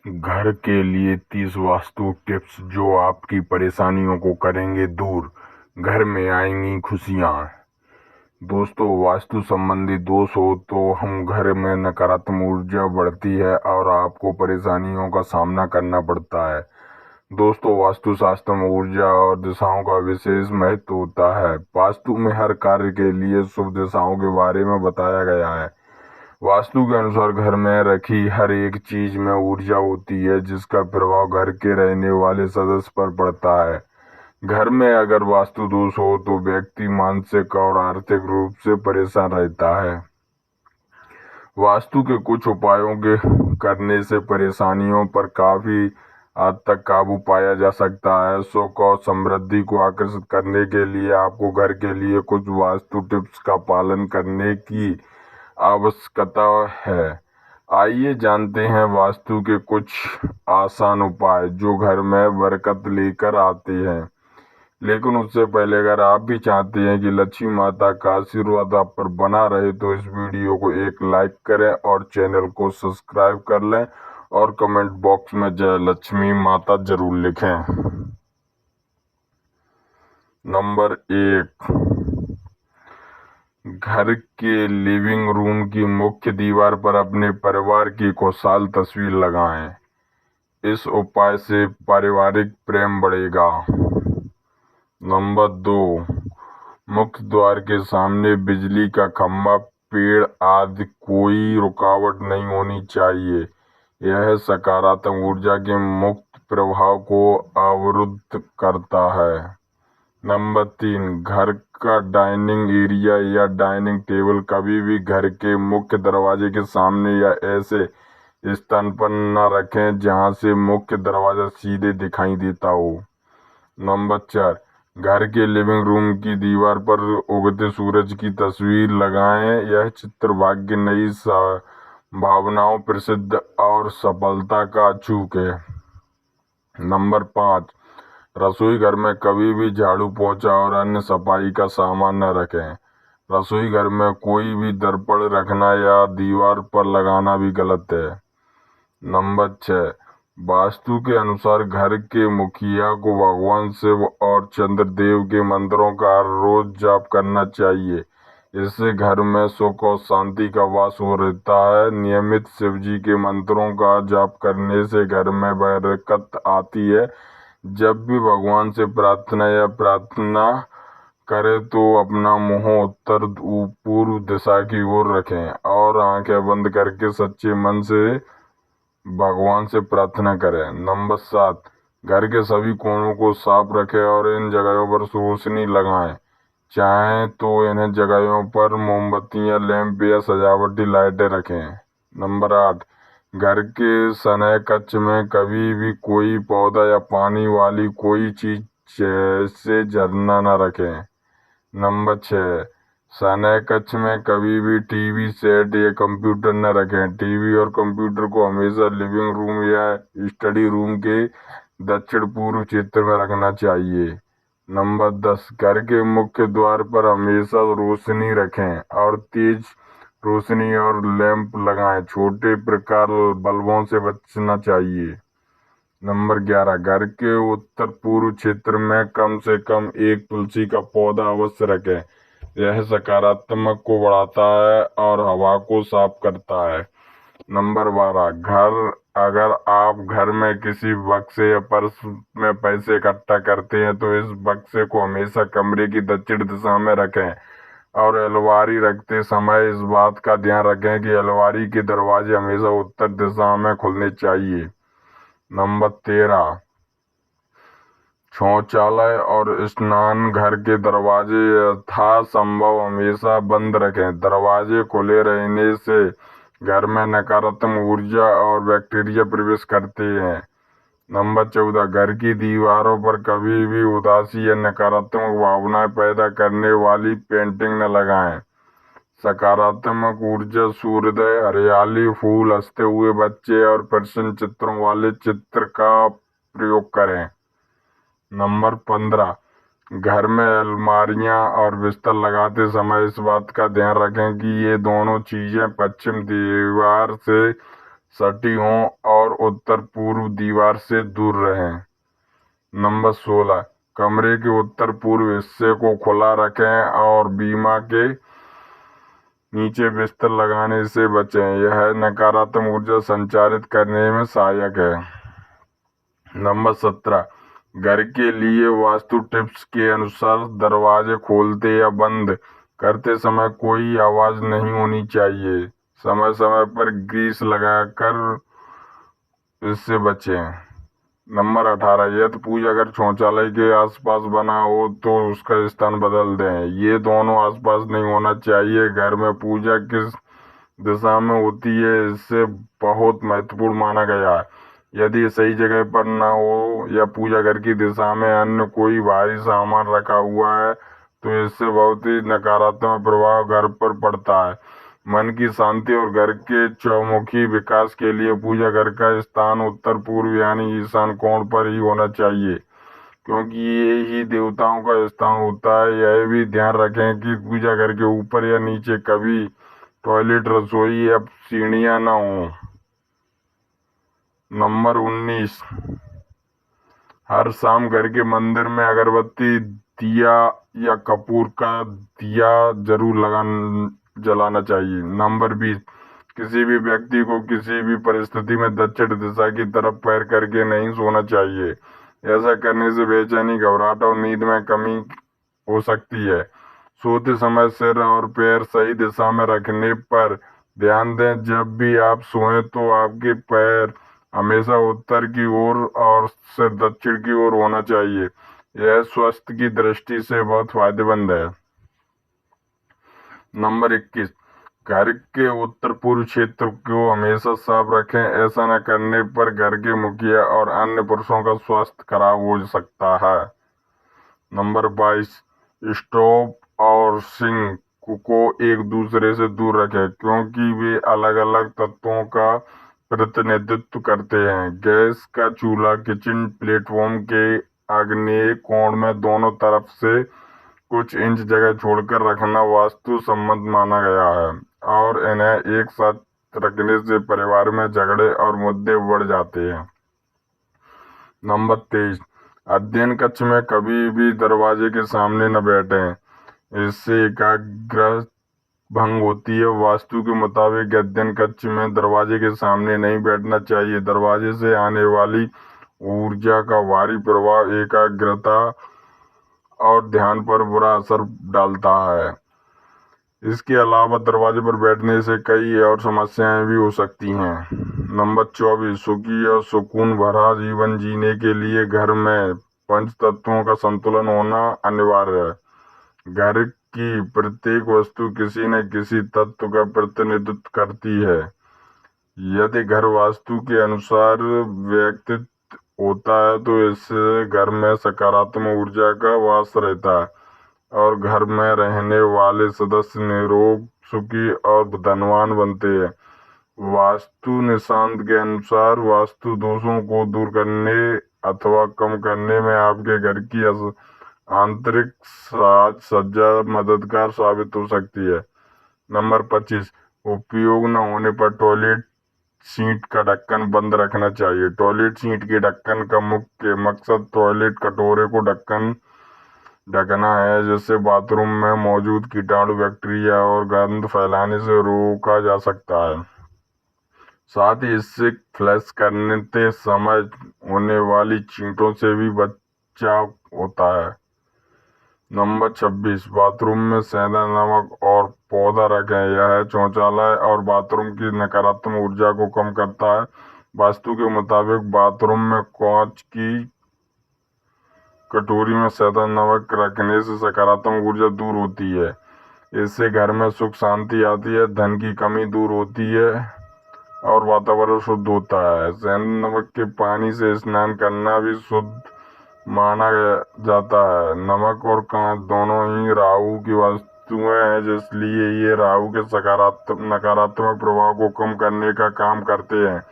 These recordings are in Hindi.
घर के लिए 30 वास्तु टिप्स जो आपकी परेशानियों को करेंगे दूर। घर में आएंगी खुशियाँ। दोस्तों, वास्तु संबंधी दोष हो तो हम घर में नकारात्मक ऊर्जा बढ़ती है और आपको परेशानियों का सामना करना पड़ता है। दोस्तों, वास्तु शास्त्र में ऊर्जा और दिशाओं का विशेष महत्व होता है। वास्तु में हर कार्य के लिए शुभ दिशाओं के बारे में बताया गया है। वास्तु के अनुसार घर में रखी हर एक चीज में ऊर्जा होती है जिसका प्रभाव घर के रहने वाले सदस्य पर पड़ता है। घर में अगर वास्तु दोष हो तो व्यक्ति मानसिक और आर्थिक रूप से परेशान रहता है। वास्तु के कुछ उपायों के करने से परेशानियों पर काफी हद तक काबू पाया जा सकता है। सुख और समृद्धि को आकर्षित करने के लिए आपको घर के लिए कुछ वास्तु टिप्स का पालन करने की आवश्यकता है। आइए जानते हैं वास्तु के कुछ आसान उपाय जो घर में बरकत लेकर आते हैं। लेकिन उससे पहले अगर आप भी चाहते हैं कि लक्ष्मी माता का आशीर्वाद आप पर बना रहे तो इस वीडियो को एक लाइक करें और चैनल को सब्सक्राइब कर लें और कमेंट बॉक्स में जय लक्ष्मी माता जरूर लिखें। नंबर 1, घर के लिविंग रूम की मुख्य दीवार पर अपने परिवार की खुशहाल तस्वीर लगाएं। इस उपाय से पारिवारिक प्रेम बढ़ेगा। नंबर 2, मुख्य द्वार के सामने बिजली का खंभा, पेड़ आदि कोई रुकावट नहीं होनी चाहिए। यह सकारात्मक ऊर्जा के मुक्त प्रभाव को अवरुद्ध करता है। नंबर 3, घर का डाइनिंग एरिया या डाइनिंग टेबल कभी भी घर के मुख्य दरवाजे के सामने या ऐसे स्थान पर न रखें जहां से मुख्य दरवाजा सीधे दिखाई देता हो। नंबर 4, घर के लिविंग रूम की दीवार पर उगते सूरज की तस्वीर लगाएं। यह चित्र भाग्य, नई भावनाओं, प्रसिद्ध और सफलता का अचूक है। नंबर 5, रसोई घर में कभी भी झाड़ू, पोछा और अन्य सफाई का सामान न रखें। रसोई घर में कोई भी दर्पण रखना या दीवार पर लगाना भी गलत है। नंबर 6, वास्तु के अनुसार घर के मुखिया को भगवान शिव और चंद्रदेव के मंत्रों का रोज जाप करना चाहिए। इससे घर में सुख और शांति का वास हो रहता है। नियमित शिव जी के मंत्रों का जाप करने से घर में बरकत आती है। जब भी भगवान से प्रार्थना करे तो अपना मुंह उत्तर पूर्व दिशा की ओर रखें और आंखें बंद करके सच्चे मन से भगवान से प्रार्थना करें। नंबर 7, घर के सभी कोनों को साफ रखें और इन जगहों पर रोशनी लगाएं। चाहें तो इन जगहों पर मोमबत्तियां, लैंप या सजावटी लाइटें रखें। नंबर 8, घर के शयन कक्ष में कभी भी कोई पौधा या पानी वाली कोई चीज जैसे झरना न रखें। नंबर 6, शयन कक्ष में कभी भी टीवी सेट या कंप्यूटर न रखें। टीवी और कंप्यूटर को हमेशा लिविंग रूम या स्टडी रूम के दक्षिण पूर्व क्षेत्र में रखना चाहिए। नंबर 10, घर के मुख्य द्वार पर हमेशा रोशनी रखें और तेज रोशनी और लैंप लगाएं। छोटे प्रकार बल्बों से बचना चाहिए। नंबर 11, घर के उत्तर पूर्व क्षेत्र में कम से कम एक तुलसी का पौधा अवश्य रखें। यह सकारात्मक को बढ़ाता है और हवा को साफ करता है। नंबर 12, अगर आप घर में किसी बक्से या पर्स में पैसे इकट्ठा करते हैं तो इस बक्से को हमेशा कमरे की दक्षिण दिशा में रखें और अलमारी रखते समय इस बात का ध्यान रखें कि अलमारी के दरवाजे हमेशा उत्तर दिशा में खुलने चाहिए। नंबर 13, शौचालय और स्नान घर के दरवाजे यथासंभव हमेशा बंद रखें। दरवाजे खुले रहने से घर में नकारात्मक ऊर्जा और बैक्टीरिया प्रवेश करते हैं। नंबर 14, घर की दीवारों पर कभी भी उदासी या नकारात्मक भावनाएं पैदा करने वाली पेंटिंग न लगाएं। सकारात्मक ऊर्जा, सूर्योदय, हरियाली, फूल, हंसते हुए बच्चे और प्रसन्न चित्रों वाले चित्र का प्रयोग करें। नंबर 15, घर में अलमारियां और बिस्तर लगाते समय इस बात का ध्यान रखें कि ये दोनों चीजें पश्चिम दीवार से सटी हों और उत्तर पूर्व दीवार से दूर रहें। नंबर 16, कमरे के उत्तर पूर्व हिस्से को खुला रखें और बीमा के नीचे बिस्तर लगाने से बचें। यह नकारात्मक ऊर्जा संचारित करने में सहायक है। नंबर 17, घर के लिए वास्तु टिप्स के अनुसार दरवाजे खोलते या बंद करते समय कोई आवाज नहीं होनी चाहिए। समय समय पर ग्रीस लगाकर इससे बचें। नंबर 18, यदि पूजा घर शौचालय के आसपास बना हो तो उसका स्थान बदल दें। ये दोनों आसपास नहीं होना चाहिए। घर में पूजा किस दिशा में होती है इससे बहुत महत्वपूर्ण माना गया है। यदि सही जगह पर न हो या पूजा घर की दिशा में अन्य कोई भारी सामान रखा हुआ है तो इससे बहुत ही नकारात्मक प्रभाव घर पर पड़ता है। मन की शांति और घर के चौमुखी विकास के लिए पूजा घर का स्थान उत्तर पूर्व यानी ईशान कोण पर ही होना चाहिए, क्योंकि ये ही देवताओं का स्थान होता है। यह भी ध्यान रखें कि पूजा घर के ऊपर या नीचे कभी टॉयलेट, रसोई या सीढ़ियां न हो। नंबर 19, हर शाम घर के मंदिर में अगरबत्ती, दिया या कपूर का दिया जरूर जलाना चाहिए। नंबर 20, किसी भी व्यक्ति को किसी भी परिस्थिति में दक्षिण दिशा की तरफ पैर करके नहीं सोना चाहिए। ऐसा करने से बेचैनी, घबराहट और नींद में कमी हो सकती है। सोते समय सिर और पैर सही दिशा में रखने पर ध्यान दें। जब भी आप सोएं तो आपके पैर हमेशा उत्तर की ओर और सिर दक्षिण की ओर होना चाहिए। यह स्वास्थ्य की दृष्टि से बहुत फायदेमंद है। नंबर 21, घर के उत्तर पूर्व क्षेत्र को हमेशा साफ रखें। ऐसा न करने पर घर के मुखिया और अन्य पुरुषों का स्वास्थ्य खराब हो सकता है। नंबर 22, स्टोव और सिंक को एक दूसरे से दूर रखें, क्योंकि वे अलग अलग तत्वों का प्रतिनिधित्व करते हैं। गैस का चूल्हा किचन प्लेटफॉर्म के आग्नेय कोण में दोनों तरफ से कुछ इंच जगह छोड़कर रखना वास्तु सम्मत माना गया है, और इन्हें एक साथ रखने से परिवार में झगड़े और मुद्दे बढ़ जाते हैं। नंबर 23, अध्ययन कक्ष में कभी भी दरवाजे के सामने न बैठें। इससे एकाग्रता भंग होती है। वास्तु के मुताबिक अध्ययन कक्ष में दरवाजे के सामने नहीं बैठना चाहिए। दरवाजे से आने वाली ऊर्जा का भारी प्रभाव एकाग्रता और ध्यान पर बुरा असर डालता है। इसके अलावा दरवाजे पर बैठने से कई और समस्याएं भी हो सकती हैं। नंबर 24, सुखी और सुकून भरा जीवन जीने के लिए घर में पंच तत्वों का संतुलन होना अनिवार्य है। घर की प्रत्येक वस्तु किसी न किसी तत्व का प्रतिनिधित्व करती है। यदि घर वास्तु के अनुसार व्यवस्थित होता है तो इससे घर में सकारात्मक ऊर्जा का वास रहता है और घर में रहने वाले सदस्य निरोग, सुखी और धनवान बनते हैं। वास्तु निष्णात के अनुसार वास्तु दोषों को दूर करने अथवा कम करने में आपके घर की आंतरिक साज सज्जा मददगार साबित हो सकती है। नंबर 25, उपयोग न होने पर टॉयलेट सीट का ढक्कन बंद रखना चाहिए। टॉयलेट सीट के ढक्कन का मुख्य मकसद टॉयलेट कटोरे को ढकना है, जिससे बाथरूम में मौजूद कीटाणु, बैक्टीरिया और गंध फैलाने से रोका जा सकता है। साथ ही इससे फ्लश करते समय होने वाली छींटों से भी बचाव होता है। नंबर 26, बाथरूम में सेंधा नमक और पौधा रखें। यह शौचालय और बाथरूम की नकारात्मक ऊर्जा को कम करता है। वास्तु के मुताबिक बाथरूम में कांच की कटोरी में सेंधा नमक रखने से सकारात्मक ऊर्जा दूर होती है। इससे घर में सुख शांति आती है, धन की कमी दूर होती है और वातावरण शुद्ध होता है। सेंधा नमक के पानी से स्नान करना भी शुद्ध माना जाता है। नमक और कांच दोनों ही राहु की वस्तुएं हैं, इसलिए ये राहु के नकारात्मक प्रभाव को कम करने का काम करते हैं।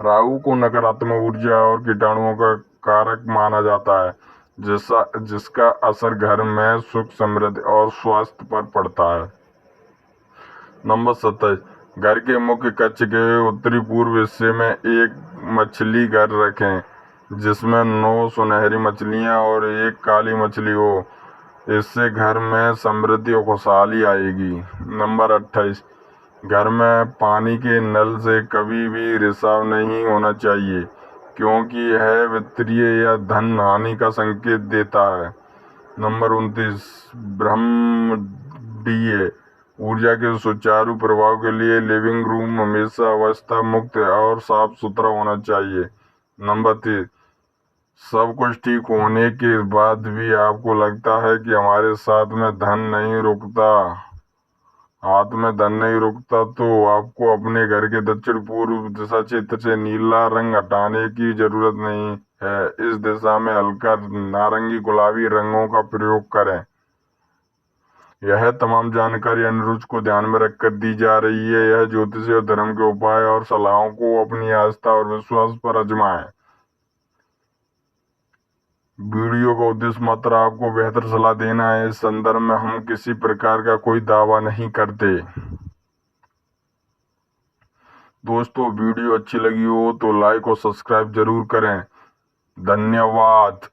राहु को नकारात्मक ऊर्जा और कीटाणुओं का कारक माना जाता है, जिसका असर घर में सुख, समृद्धि और स्वास्थ्य पर पड़ता है। नंबर 27, घर के मुख्य कक्ष के उत्तरी पूर्व हिस्से में एक मछली घर रखें, जिसमें 9 सुनहरी मछलियां और 1 काली मछली हो। इससे घर में समृद्धि और खुशहाली आएगी। नंबर 28, घर में पानी के नल से कभी भी रिसाव नहीं होना चाहिए, क्योंकि यह वित्तीय या धन हानि का संकेत देता है। नंबर 29, ब्रह्मंडीय ऊर्जा के सुचारू प्रभाव के लिए लिविंग रूम हमेशा अवस्था मुक्त और साफ सुथरा होना चाहिए। नंबर 30, सब कुछ ठीक होने के बाद भी आपको लगता है कि हमारे हाथ में धन नहीं रुकता, तो आपको अपने घर के दक्षिण पूर्व दिशा क्षेत्र से नीला रंग हटाने की जरूरत नहीं है। इस दिशा में हल्का नारंगी गुलाबी रंगों का प्रयोग करें। यह तमाम जानकारी अनुरुच को ध्यान में रखकर दी जा रही है। यह ज्योतिष और धर्म के उपाय और सलाहों को अपनी आस्था और विश्वास पर आजमाएं। वीडियो का उद्देश्य मात्र आपको बेहतर सलाह देना है। इस संदर्भ में हम किसी प्रकार का कोई दावा नहीं करते। दोस्तों, वीडियो अच्छी लगी हो तो लाइक और सब्सक्राइब जरूर करें। धन्यवाद।